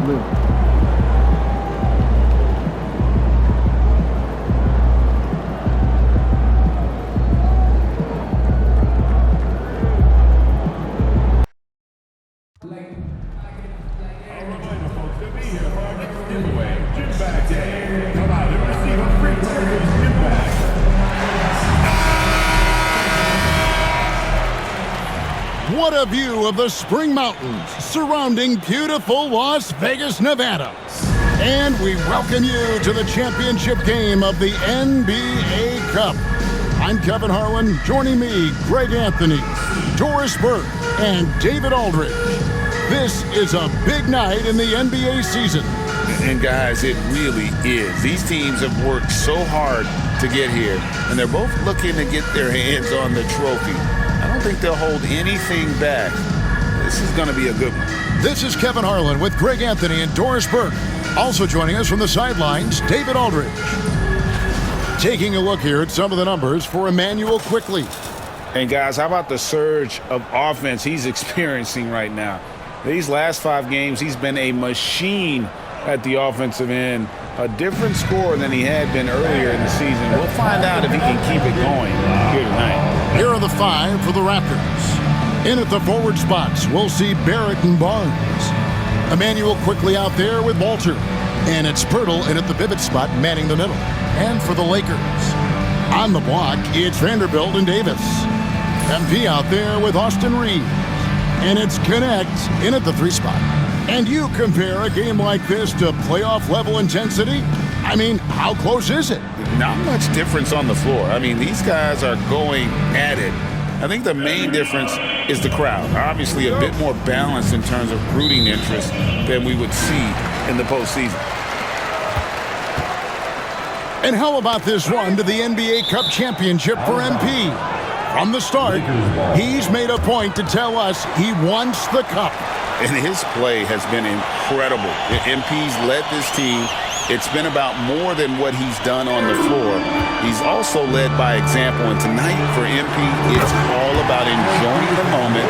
blue. What a view of the Spring Mountains surrounding beautiful Las Vegas, Nevada. And we welcome you to the championship game of the NBA Cup. I'm Kevin Harlan. Joining me, Greg Anthony, Doris Burke, and David Aldridge. This is a big night in the NBA season. And guys, it really is. These teams have worked so hard to get here, and they're both looking to get their hands on the trophy. I don't think they'll hold anything back. This is going to be a good one. This is Kevin Harlan with Greg Anthony and Doris Burke. Also joining us from the sidelines, David Aldridge. Taking a look here at some of the numbers for Emmanuel Quickley. And guys, how about the surge of offense he's experiencing right now? These last 5 games, he's been a machine at the offensive end. A different scorer than he had been earlier in the season. We'll find out if he can keep it going here tonight. Here are the 5 for the Raptors. In at the forward spots, we'll see Barrett and Barnes. Emmanuel Quickley out there with Walter. And it's Pirtle in at the pivot spot, manning the middle. And for the Lakers, on the block, it's Vanderbilt and Davis. MP out there with Austin Reeves. And it's Connect in at the 3 spot. And you compare a game like this to playoff-level intensity? I mean, how close is it? Not much difference on the floor. I mean, these guys are going at it. I think the main difference is the crowd. Obviously, a bit more balanced in terms of rooting interest than we would see in the postseason. And how about this run to the NBA Cup Championship for MP? From the start, he's made a point to tell us he wants the cup. And his play has been incredible. MP's led this team. It's been about more than what he's done on the floor. He's also led by example. And tonight for MP, it's all about enjoying the moment,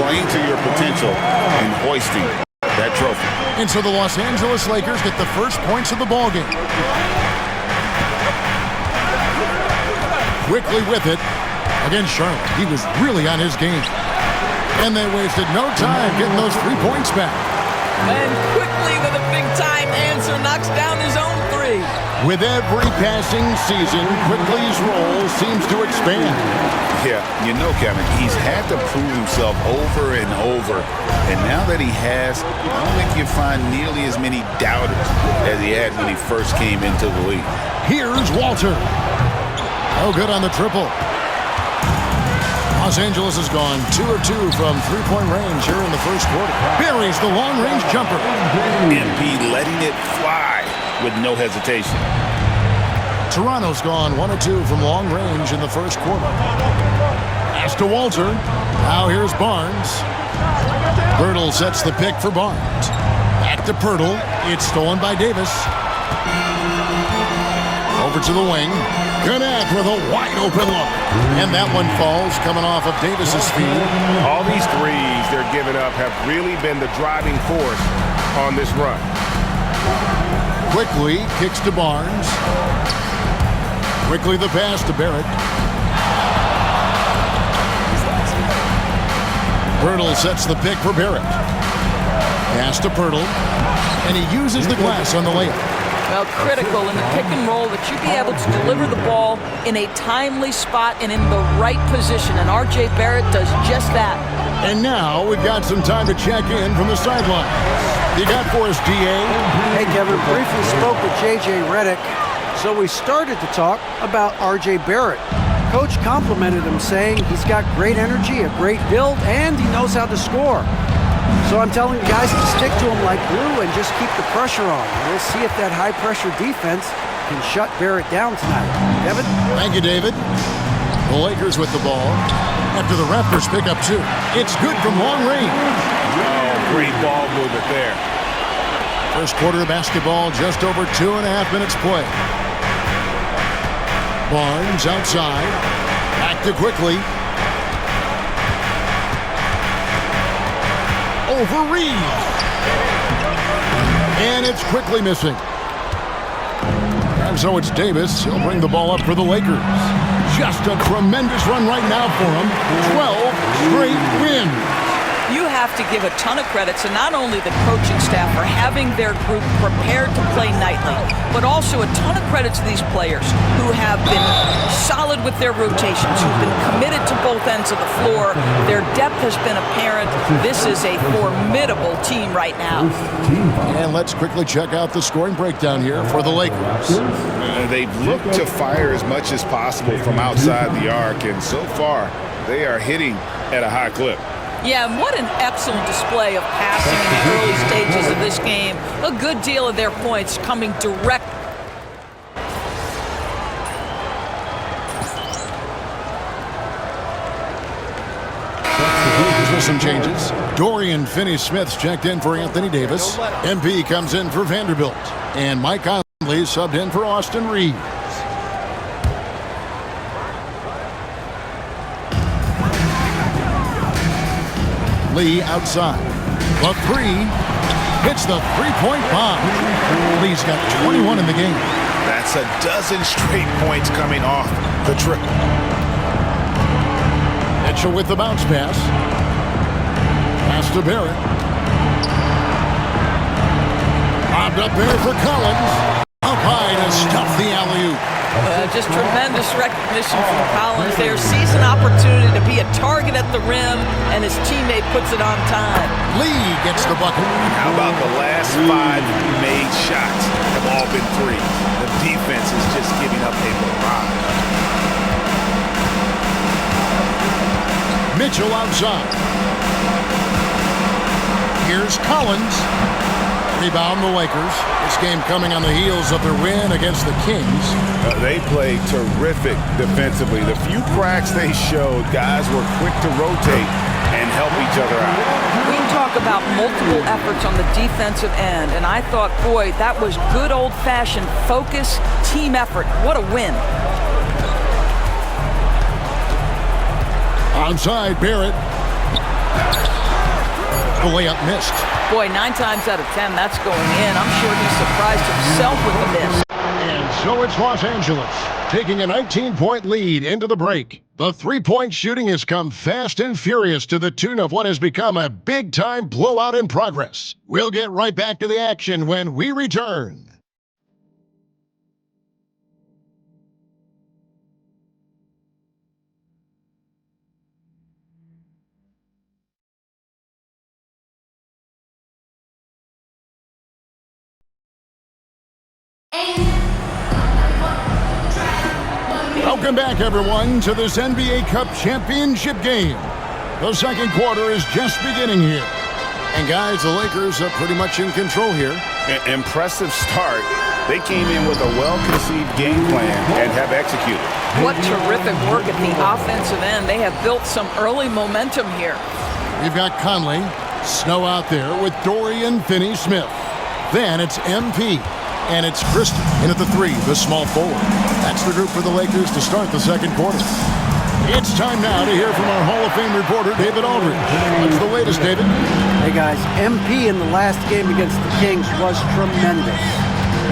playing to your potential, and hoisting that trophy. And so the Los Angeles Lakers get the first points of the ballgame. Quickly with it against Charlotte. He was really on his game. And they wasted no time getting those 3 points back. And Quickley with a big-time answer knocks down his own 3. With every passing season, Quickley's role seems to expand. Yeah, you know, Kevin, he's had to prove himself over and over. And now that he has, I don't think you find nearly as many doubters as he had when he first came into the league. Here's Walter. Oh, good on the triple. Los Angeles has gone 2 of 2 from 3-point range here in the first quarter. Buries the long-range jumper. MP letting it fly with no hesitation. Toronto's gone 1 of 2 from long range in the first quarter. Pass to Walter. Now here's Barnes. Pirtle sets the pick for Barnes. Back to Pirtle. It's stolen by Davis. Over to the wing. Connect with a wide-open look. And that one falls coming off of Davis's feet. All these threes they're giving up have really been the driving force on this run. Quickly kicks to Barnes. Quickly the pass to Barrett. Pirtle sets the pick for Barrett. Pass to Pirtle. And he uses the glass on the layup. Well, critical in the pick and roll that you be able to deliver the ball in a timely spot and in the right position. And R.J. Barrett does just that. And now we've got some time to check in from the sideline. You got for us, D.A.? Hey, Kevin, briefly spoke with J.J. Redick, so we started to talk about R.J. Barrett. Coach complimented him, saying he's got great energy, a great build, and he knows how to score. So I'm telling you guys to stick to him like glue and just keep the pressure on. We'll see if that high-pressure defense can shut Barrett down tonight. Kevin? Thank you, David. The Lakers with the ball. After the Raptors pick up 2. It's good from long range. Oh, great ball movement there. First quarter of basketball, just over 2.5 minutes play. Barnes outside. Back to Quickley. Over Reeves. And it's quickly missing. And so it's Davis. He'll bring the ball up for the Lakers. Just a tremendous run right now for him. 12 straight wins. You have to give a ton of credit to not only the coaching staff for having their group prepared to play nightly, but also a ton of credit to these players who have been solid with their rotations, who've been committed to both ends of the floor. Their depth has been apparent. This is a formidable team right now. And let's quickly check out the scoring breakdown here for the Lakers. They've looked to fire as much as possible from outside the arc, and so far they are hitting at a high clip. Yeah, and what an excellent display of passing in the early stages of this game. A good deal of their points coming direct. With some changes. Dorian Finney-Smith's checked in for Anthony Davis. MP comes in for Vanderbilt. And Mike Conley subbed in for Austin Reeves. Lee outside. The three. Hits the three-point bomb. Lee's got 21 in the game. That's a dozen straight points coming off the triple. Mitchell with the bounce pass. Pass to Barrett. Bobbed up there for Collins. Up high to stuff the alley-oop. Just tremendous recognition from Collins there. Sees an opportunity to be a target at the rim, and his teammate puts it on time. Lee gets the bucket. How about the last 5 made shots have all been three? The defense is just giving up a barrage. Mitchell outside. Here's Collins. Rebound the Lakers. This game coming on the heels of their win against the Kings. They played terrific defensively. The few cracks they showed, guys were quick to rotate and help each other out. We talk about multiple efforts on the defensive end, and I thought, boy, that was good old-fashioned focus, team effort. What a win. Onside, Barrett. The layup missed. Boy, 9 times out of 10, that's going in. I'm sure he surprised himself with the miss. And so it's Los Angeles, taking a 19-point lead into the break. The three-point shooting has come fast and furious to the tune of what has become a big-time blowout in progress. We'll get right back to the action when we return. Welcome back, everyone, to this NBA Cup championship game. The second quarter is just beginning here. And, guys, the Lakers are pretty much in control here. Impressive start. They came in with a well-conceived game plan and have executed. What terrific work at the offensive end. They have built some early momentum here. We've got Conley, Snow out there with Dorian Finney-Smith. Then it's MP. And it's Christie in at the three, the small forward. That's the group for the Lakers to start the second quarter. It's time now to hear from our Hall of Fame reporter, David Aldridge. What's the latest, David? Hey, guys, MP in the last game against the Kings was tremendous.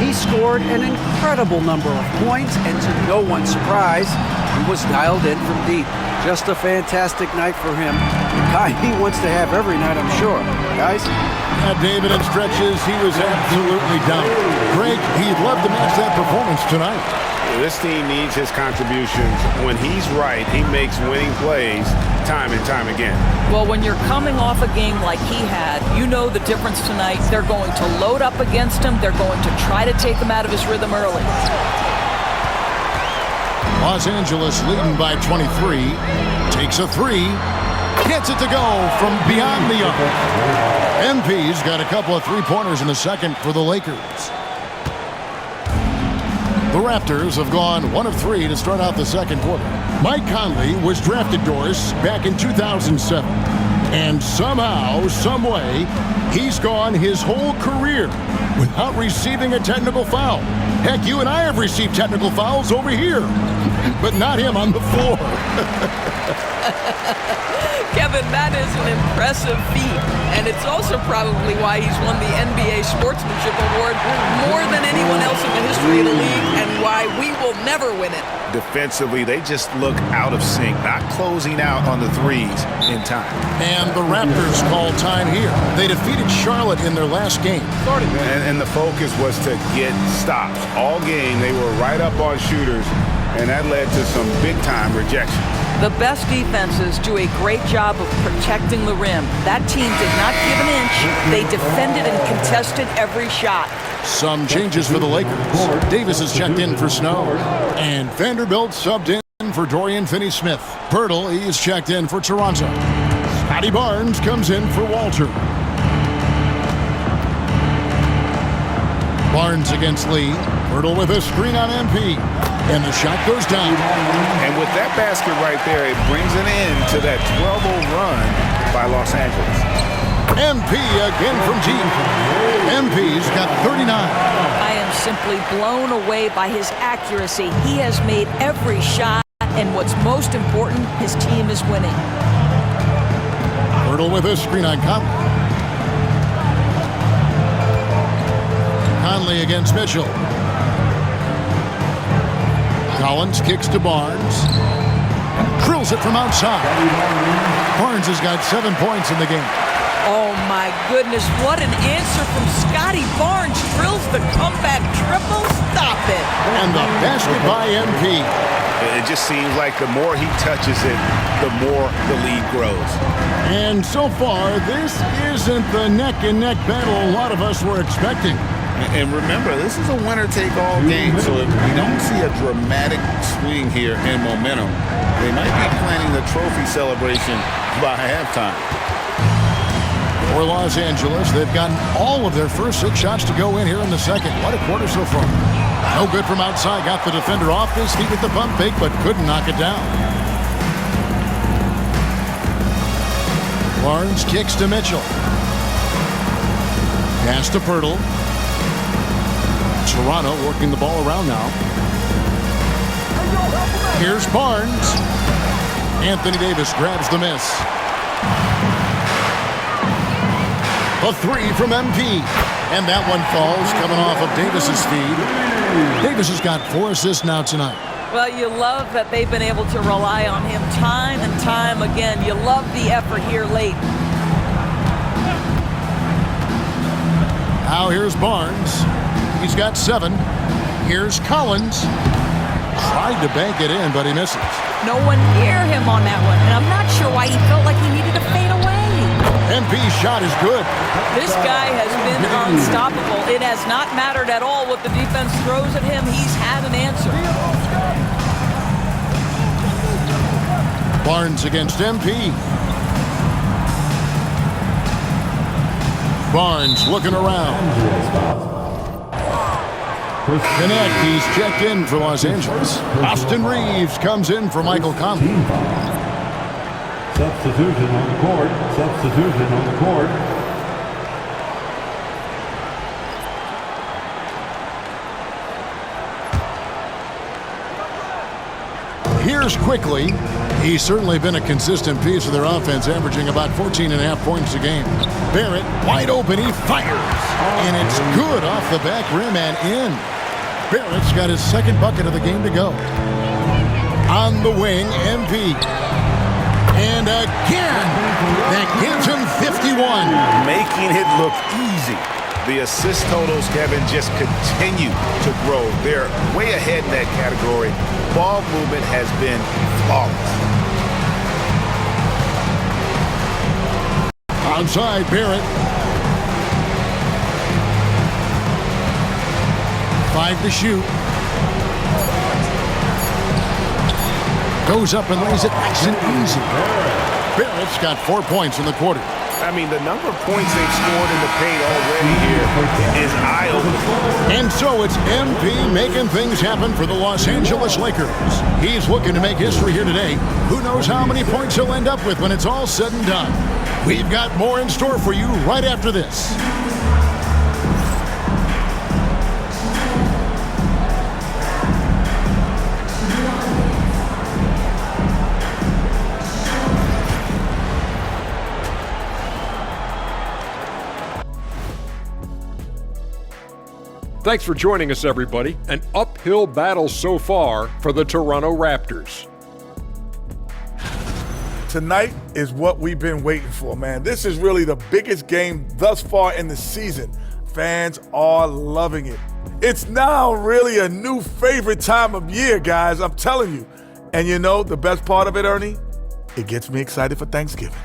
He scored an incredible number of points, and to no one's surprise, he was dialed in from deep. Just a fantastic night for him. The kind he wants to have every night, I'm sure. Guys? Yeah, David, in stretches, he was absolutely down. Greg, he'd love to match that performance tonight. This team needs his contributions. When he's right, he makes winning plays time and time again. Well, when you're coming off a game like he had, you know the difference tonight. They're going to load up against him. They're going to try to take him out of his rhythm early. Los Angeles leading by 23. Takes a three. Gets it to go from beyond the arc. MP's got a couple of three-pointers in the second for the Lakers. The Raptors have gone 1 of 3 to start out the second quarter. Mike Conley was drafted, Doris, back in 2007. And somehow, someway, he's gone his whole career without receiving a technical foul. Heck, you and I have received technical fouls over here, but not him on the floor. Kevin, that is an impressive feat, and it's also probably why he's won the NBA Sportsmanship Award more than anyone else in the history of the league, and why we will never win it. Defensively, they just look out of sync, not closing out on the threes in time. And the Raptors call time here. They defeated Charlotte in their last game. And the focus was to get stops. All game, they were right up on shooters, and that led to some big-time rejection. The best defenses do a great job of protecting the rim. That team did not give an inch. They defended and contested every shot. Some changes for the Lakers. Davis is checked in for Snow. And Vanderbilt subbed in for Dorian Finney-Smith. Pirtle, he is checked in for Toronto. Scotty Barnes comes in for Walter. Barnes against Lee. Pirtle with a screen on MP. And the shot goes down. And with that basket right there, it brings an end to that 12-0 run by Los Angeles. MP again from deep. MP's got 39. I am simply blown away by his accuracy. He has made every shot, and what's most important, his team is winning. Pirtle with a screen on Conley. Conley against Mitchell. Collins kicks to Barnes. Drills it from outside. Barnes has got 7 points in the game. Oh my goodness, what an answer from Scotty Barnes. Drills the comeback triple. Stop it. And the basket by MP. It just seems like the more he touches it, the more the lead grows. And so far, this isn't the neck-and-neck battle a lot of us were expecting. And remember, this is a winner-take-all game, so if we don't see a dramatic swing here in momentum, they might be planning the trophy celebration by halftime. For Los Angeles, they've gotten all of their first 6 shots to go in here in the second. What a quarter so far. No good from outside. Got the defender off his feet with the pump fake, but couldn't knock it down. Barnes kicks to Mitchell. Pass to Pirtle. Toronto working the ball around now. Here's Barnes. Anthony Davis grabs the miss. A 3 from MP. And that one falls, coming off of Davis's feed. Davis has got 4 assists now tonight. Well, you love that they've been able to rely on him time and time again. You love the effort here late. Now here's Barnes. He's got 7. Here's Collins. Tried to bank it in, but he misses. No one near him on that one, and I'm not sure why he felt like he needed to fade away. MP's shot is good. This guy has been unstoppable. It has not mattered at all what the defense throws at him. He's had an answer. Barnes against MP. Barnes looking around. Connect, he's checked in for Los Angeles. Austin Reeves comes in for Michael Conley. Substitution on the court. Substitution on the court. Here's quickly. He's certainly been a consistent piece of their offense, averaging about 14.5 points a game. Barrett, wide open, he fires. And it's good off the back rim and in. Barrett's got his 2nd bucket of the game to go. On the wing, MP. And again, that gives him 51. Making it look easy. The assist totals, Kevin, just continue to grow. They're way ahead in that category. Ball movement has been flawless. Outside, Barrett. 5 to shoot. Goes up and lays it nice and easy. Barrett's got 4 points in the quarter. I mean, the number of points they've scored in the paint already here is eye-opening. And so it's MP making things happen for the Los Angeles Lakers. He's looking to make history here today. Who knows how many points he'll end up with when it's all said and done. We've got more in store for you right after this. Thanks for joining us, everybody. An uphill battle so far for the Toronto Raptors. Tonight is what we've been waiting for, man. This is really the biggest game thus far in the season. Fans are loving it. It's now really a new favorite time of year, guys, I'm telling you. And you know the best part of it, Ernie? It gets me excited for Thanksgiving.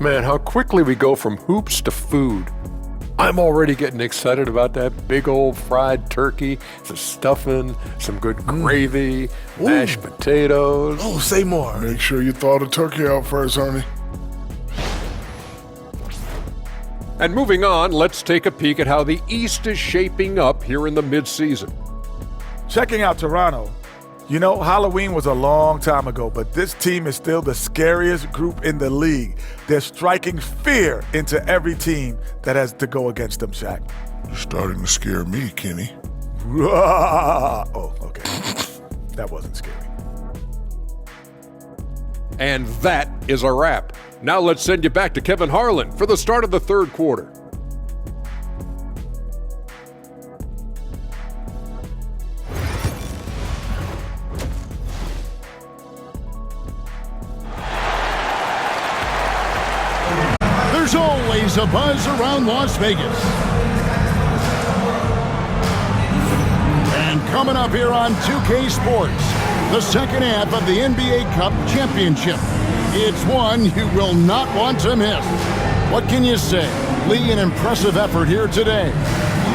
Man, how quickly we go from hoops to food. I'm already getting excited about that big old fried turkey, some stuffing, some good gravy, mashed potatoes. Oh, say more. Make sure you thaw the turkey out first, Ernie. And moving on, let's take a peek at how the East is shaping up here in the midseason. Checking out Toronto. You know, Halloween was a long time ago, but this team is still the scariest group in the league. They're striking fear into every team that has to go against them, Shaq. You're starting to scare me, Kenny. Oh, okay. That wasn't scary. And that is a wrap. Now let's send you back to Kevin Harlan for the start of the third quarter. There's always a buzz around Las Vegas. And coming up here on 2K Sports, the second half of the NBA Cup Championship. It's one you will not want to miss. What can you say? Lee, an impressive effort here today.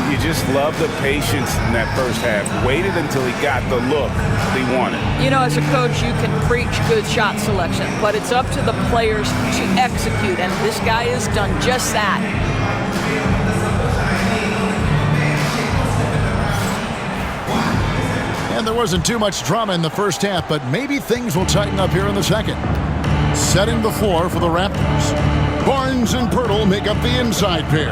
You just love the patience in that first half. Waited until he got the look he wanted. You know, as a coach, you can preach good shot selection, but it's up to the players to execute, and this guy has done just that. And there wasn't too much drama in the first half, but maybe things will tighten up here in the second. Setting the floor for the Raptors. Barnes and Pirtle make up the inside pair.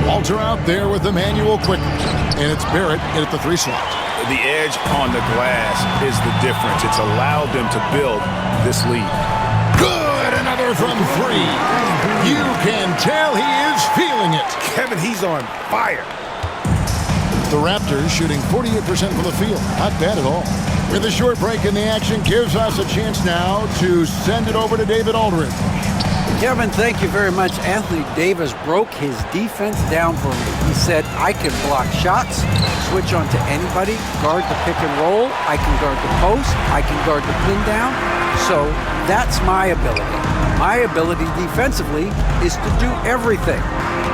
Walter out there with Emmanuel quickly. And it's Barrett in at the 3 slot. The edge on the glass is the difference. It's allowed them to build this lead. Good, another from 3. You can tell he is feeling it. Kevin, he's on fire. The Raptors shooting 48% from the field. Not bad at all. With a short break in the action, gives us a chance now to send it over to David Aldridge. Kevin, thank you very much. Anthony Davis broke his defense down for me. He said, I can block shots, switch on to anybody, guard the pick and roll, I can guard the post, I can guard the pin down. So that's my ability. My ability defensively is to do everything.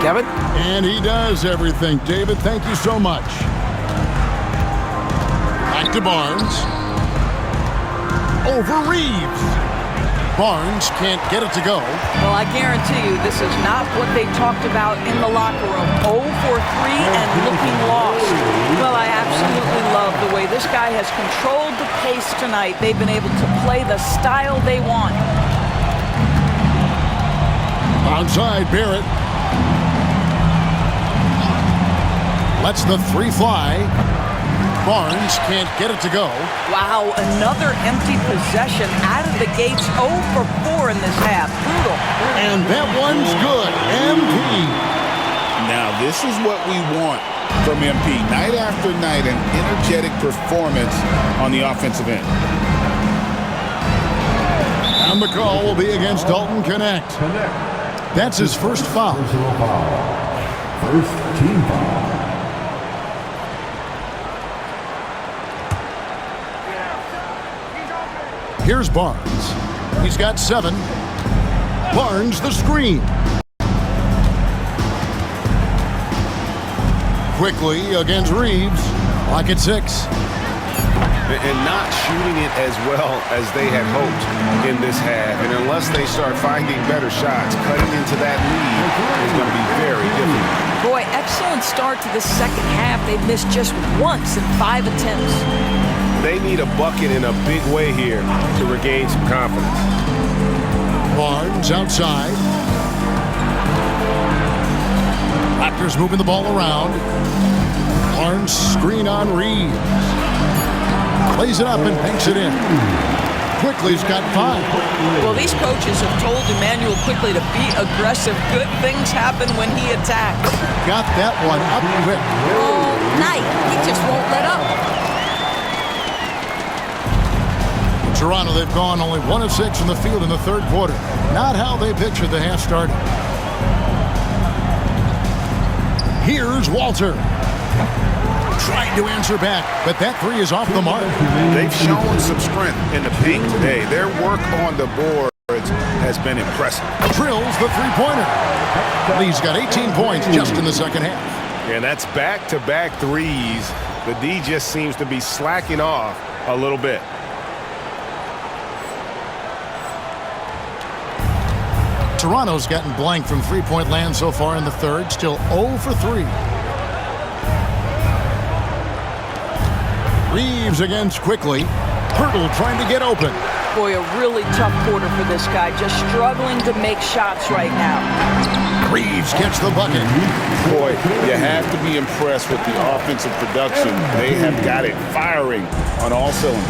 Kevin? And he does everything. David, thank you so much. Back to Barnes. Over Reeves. Barnes can't get it to go. Well, I guarantee you this is not what they talked about in the locker room. 0 for 3 and looking lost. Well, I absolutely love the way this guy has controlled the pace tonight. They've been able to play the style they want. Outside Barrett. Lets the 3 fly. Barnes can't get it to go. Wow, another empty possession out of the gates. 0 for 4 in this half. Brutal. And that one's good. MP. Now, this is what we want from MP. Night after night, an energetic performance on the offensive end. And the call will be against Dalton Connect. That's his first foul. Personal foul. First team foul. Here's Barnes. He's got 7. Barnes the screen. Quickly against Reeves. Lock at 6. and not shooting it as well as they had hoped in this half. And unless they start finding better shots, cutting into that lead is going to be very difficult. Boy, excellent start to the second half. They missed just once in 5 attempts. They need a bucket in a big way here to regain some confidence. Barnes outside. Raptors moving the ball around. Barnes screen on Reeves. Plays it up and banks it in. Quickly's got 5. Well, these coaches have told Emmanuel Quickly to be aggressive. Good things happen when he attacks. Got that one up quick. All night. He just won't let up. Toronto, they've gone only 1 of 6 in the field in the third quarter. Not how they pictured the half started. Here's Walter. Trying to answer back, but that 3 is off the mark. They've shown some strength in the paint today. Their work on the boards has been impressive. Drills the three-pointer. Lee's got 18 points just in the second half. And that's back-to-back threes. The D just seems to be slacking off a little bit. Toronto's gotten blank from three-point land so far in the third. Still 0 for 3. Reeves against Quickly. Hurdle trying to get open. Boy, a really tough quarter for this guy. Just struggling to make shots right now. Reeves gets the bucket. Boy, you have to be impressed with the offensive production. They have got it firing on all cylinders.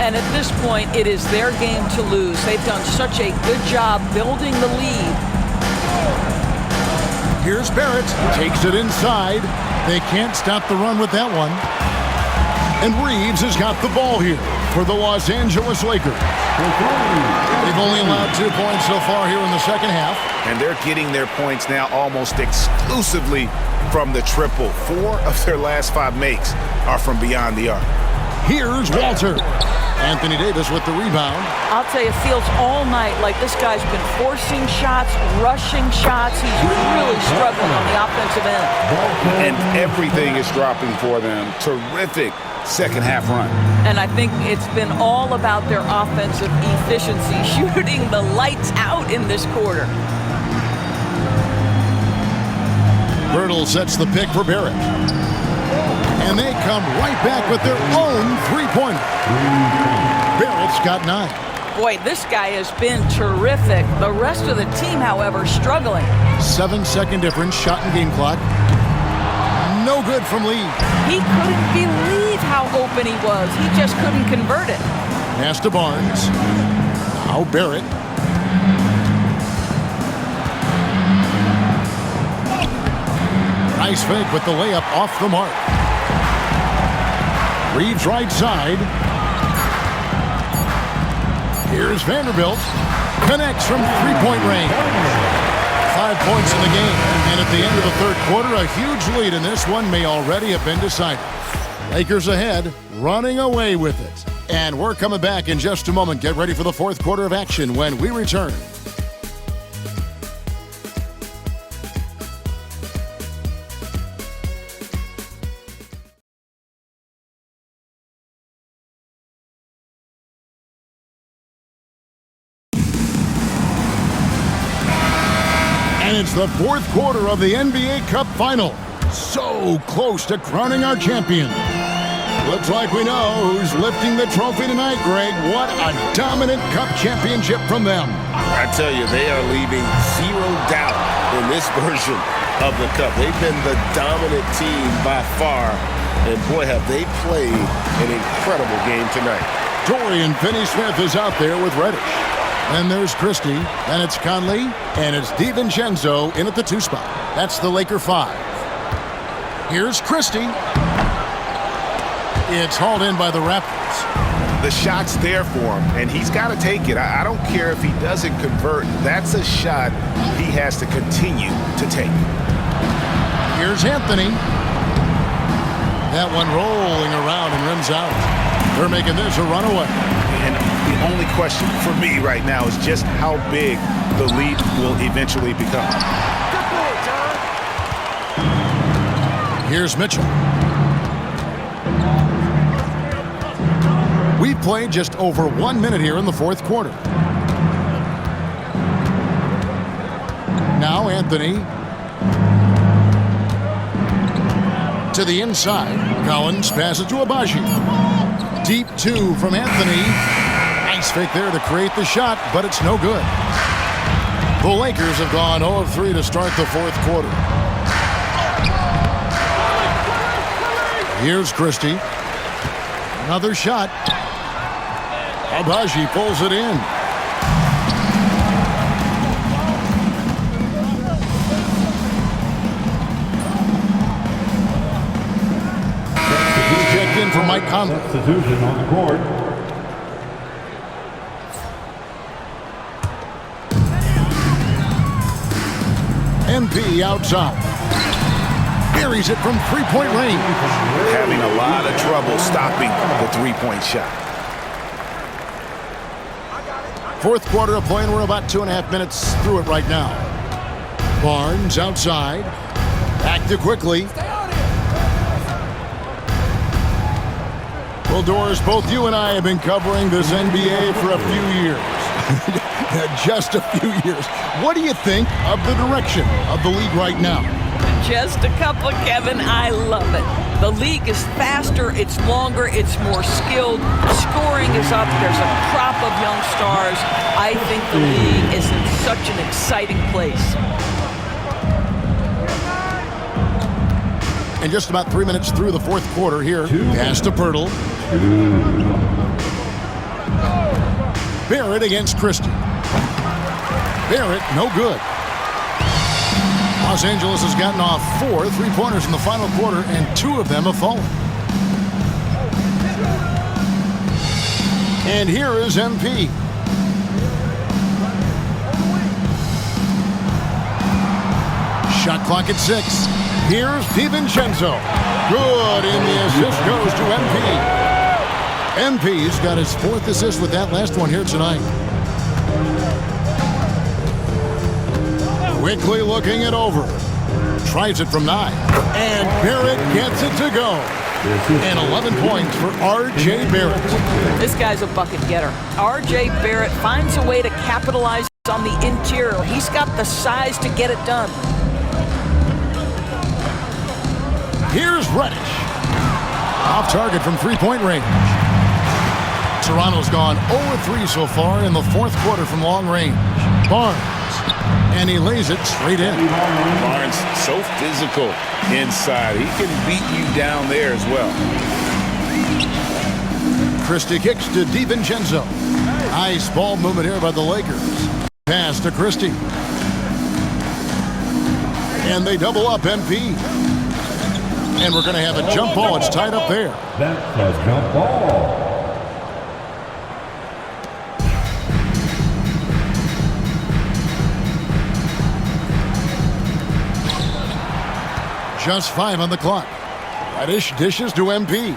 And at this point, it is their game to lose. They've done such a good job building the lead. Here's Barrett. Takes it inside. They can't stop the run with that one. And Reeves has got the ball here for the Los Angeles Lakers. They've only allowed 2 points so far here in the second half. And they're getting their points now almost exclusively from the triple. 4 of their last 5 makes are from beyond the arc. Here's Walter. Anthony Davis with the rebound. I'll tell you, it feels all night like this guy's been forcing shots, rushing shots. He's really struggling on the offensive end. And everything is dropping for them. Terrific second half run. And I think it's been all about their offensive efficiency, shooting the lights out in this quarter. Bertle sets the pick for Barrett. And they come right back with their own three-pointer. Barrett's got 9. Boy, this guy has been terrific. The rest of the team, however, struggling. 7-second difference, shot and game clock. No good from Lee. He couldn't believe how open he was. He just couldn't convert it. Pass to Barnes. Now Barrett. Nice fake with the layup off the mark. Reeves right side. Here's Vanderbilt. Connects from three-point range. 5 points in the game. And at the end of the third quarter, a huge lead in this one may already have been decided. Lakers ahead, running away with it. And we're coming back in just a moment. Get ready for the fourth quarter of action when we return. And it's the fourth quarter of the NBA Cup Final. So close to crowning our champion. Looks like we know who's lifting the trophy tonight, Greg. What a dominant Cup championship from them. I tell you, they are leaving zero doubt in this version of the Cup. They've been the dominant team by far. And boy, have they played an incredible game tonight. Dorian Finney-Smith is out there with Reddish. And there's Christie, and it's Conley, and it's DiVincenzo in at the 2 spot. That's the Laker 5. Here's Christie. It's hauled in by the Raptors. The shot's there for him, and he's got to take it. I don't care if he doesn't convert. That's a shot he has to continue to take. Here's Anthony. That one rolling around and rims out. They're making this a runaway. And the only question for me right now is just how big the lead will eventually become. Here's Mitchell. We've played just over 1 minute here in the fourth quarter. Now Anthony. To the inside. Collins passes to Abaji. Deep 2 from Anthony. Nice fake there to create the shot, but it's no good. The Lakers have gone 0 of 3 to start the fourth quarter. Here's Christie. Another shot. Abaji pulls it in. He's checked in for Mike Conley. Substitution on the court. MP outside. Buries it from three-point range. Having a lot of trouble stopping the three-point shot. Fourth quarter of play, and we're about 2.5 minutes through it right now. Barnes outside. Back to quickly. Well, Doris, both you and I have been covering this NBA for a few years. Just a few years. What do you think of the direction of the league right now? Just a couple, Kevin. I love it. The league is faster, it's longer, it's more skilled. Scoring is up. There's a crop of young stars. I think the league is in such an exciting place. And just about 3 minutes through the fourth quarter here. Pass to Pirtle. Barrett against Christie. Barrett, no good. Los Angeles has gotten off 4 3-pointers in the final quarter, and 2 of them have fallen. And here is MP. Shot clock at 6. Here's DiVincenzo. Good, and the assist goes to MP. MP's got his 4th assist with that last one here tonight. Quickly looking it over. Tries it from 9. And Barrett gets it to go. And 11 points for R.J. Barrett. This guy's a bucket getter. R.J. Barrett finds a way to capitalize on the interior. He's got the size to get it done. Here's Reddish. Off target from 3-point range. Toronto's gone 0-3 so far in the fourth quarter from long range. Barnes. And he lays it straight in. Barnes, so physical inside. He can beat you down there as well. Christie kicks to DiVincenzo. Nice ball movement here by the Lakers. Pass to Christie. And they double up MP. And we're going to have a jump ball. It's tied up there. That's a jump ball. Just 5 on the clock. Reddish dishes to MP.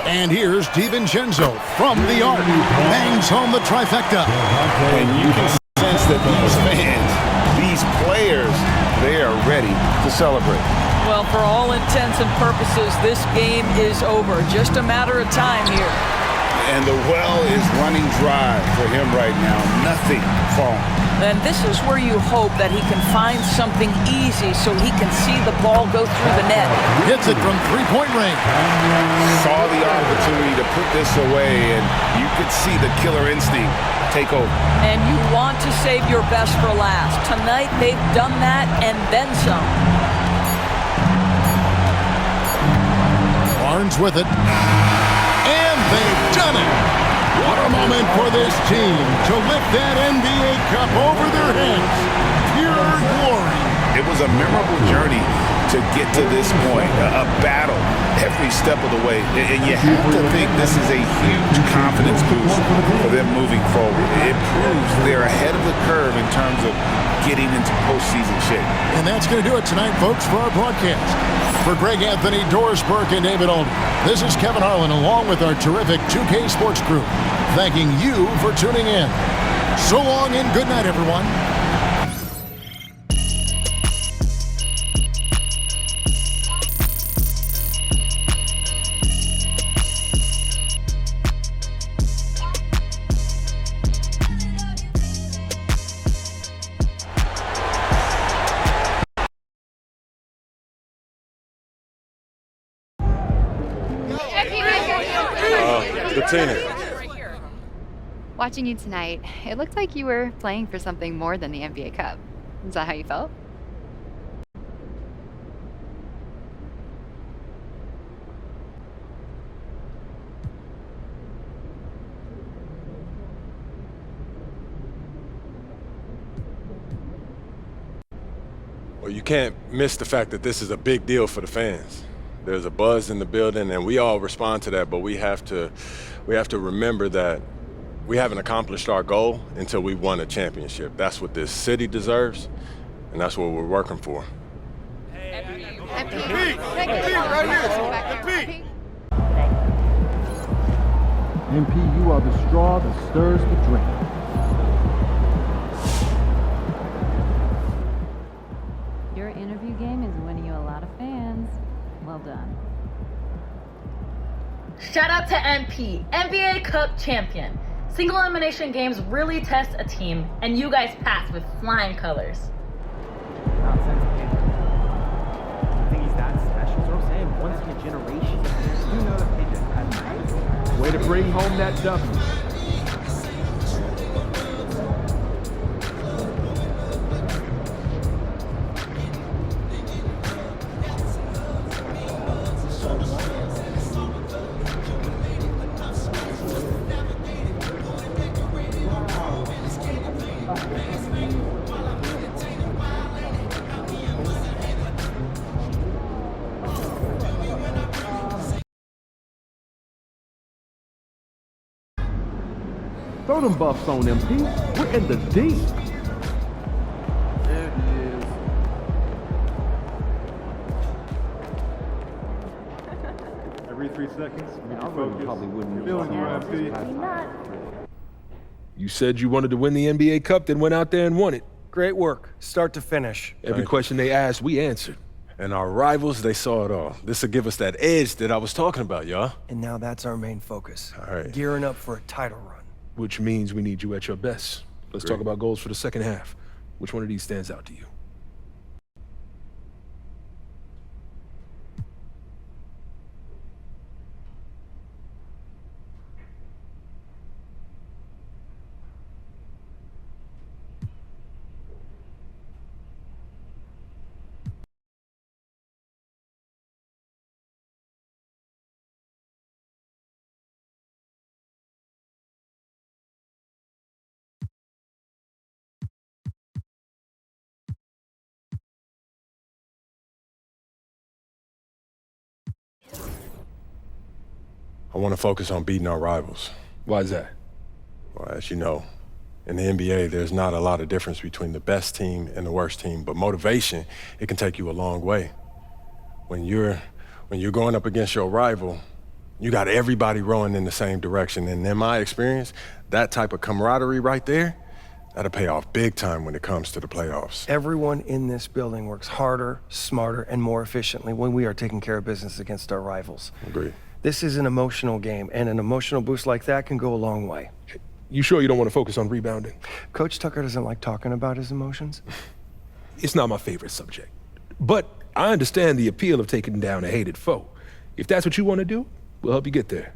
And here's DiVincenzo from the arc. Bangs home the trifecta. And you can sense that these fans, these players, they are ready to celebrate. Well, for all intents and purposes, this game is over. Just a matter of time here. And the well is running dry for him right now. Nothing falling. And this is where you hope that he can find something easy so he can see the ball go through the net. Hits it from 3-point range. Saw the opportunity to put this away, and you could see the killer instinct take over. And you want to save your best for last. Tonight, they've done that and then some. Barnes with it. And they've done it. What a moment for this team to lift that NBA Cup over their heads. Pure glory. It was a memorable journey to get to this point, a battle every step of the way. And you have to think this is a huge confidence boost for them moving forward. It proves they're ahead of the curve in terms of getting into postseason shape. And that's going to do it tonight, folks, for our broadcast. For Greg Anthony, Doris Burke, and David Olney, this is Kevin Harlan along with our terrific 2K Sports crew, thanking you for tuning in. So long and good night, everyone. Bettina. Watching you tonight, it looked like you were playing for something more than the NBA Cup. Is that how you felt? Well, you can't miss the fact that this is a big deal for the fans. There's a buzz in the building, and we all respond to that, but we have to remember that we haven't accomplished our goal until we won a championship. That's what this city deserves, and that's what we're working for. MP, you are the straw that stirs the drink. Your interview game is winning you a lot of fans. Well done. Shout out to MP, NBA Cup champion. Single elimination games really test a team, and you guys passed with flying colors. Nonsense, man. You think he's that special? That's what I'm saying. Once in a generation. You know that they just had. Way to bring home that W. Throw them buffs on MP. We're in the deep. There it is. Every 3 seconds, we I can really focus. probably wouldn't Feeling you, use MP. You said you wanted to win the NBA Cup, then went out there and won it. Great work, start to finish. Every question they asked, we answered. And our rivals, they saw it all. This will give us that edge that I was talking about, y'all. And now that's our main focus. All right. Gearing up for a title run. Which means we need you at your best. Let's Great. talk about goals for the second half. Which one of these stands out to you? I want to focus on beating our rivals. Why is that? Well, as you know, in the NBA, there's not a lot of difference between the best team and the worst team, but motivation, it can take you a long way. When you're going up against your rival, you got everybody rowing in the same direction. And in my experience, that type of camaraderie right there, that'll pay off big time when it comes to the playoffs. Everyone in this building works harder, smarter, and more efficiently when we are taking care of business against our rivals. Agreed. This is an emotional game, and an emotional boost like that can go a long way. You sure you don't want to focus on rebounding? Coach Tucker doesn't like talking about his emotions. It's not my favorite subject. But I understand the appeal of taking down a hated foe. If that's what you want to do, we'll help you get there.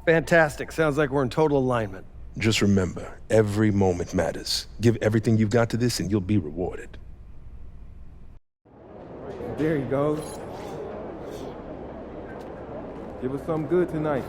Fantastic. Sounds like we're in total alignment. Just remember, every moment matters. Give everything you've got to this and you'll be rewarded. There he goes. Give us something good tonight.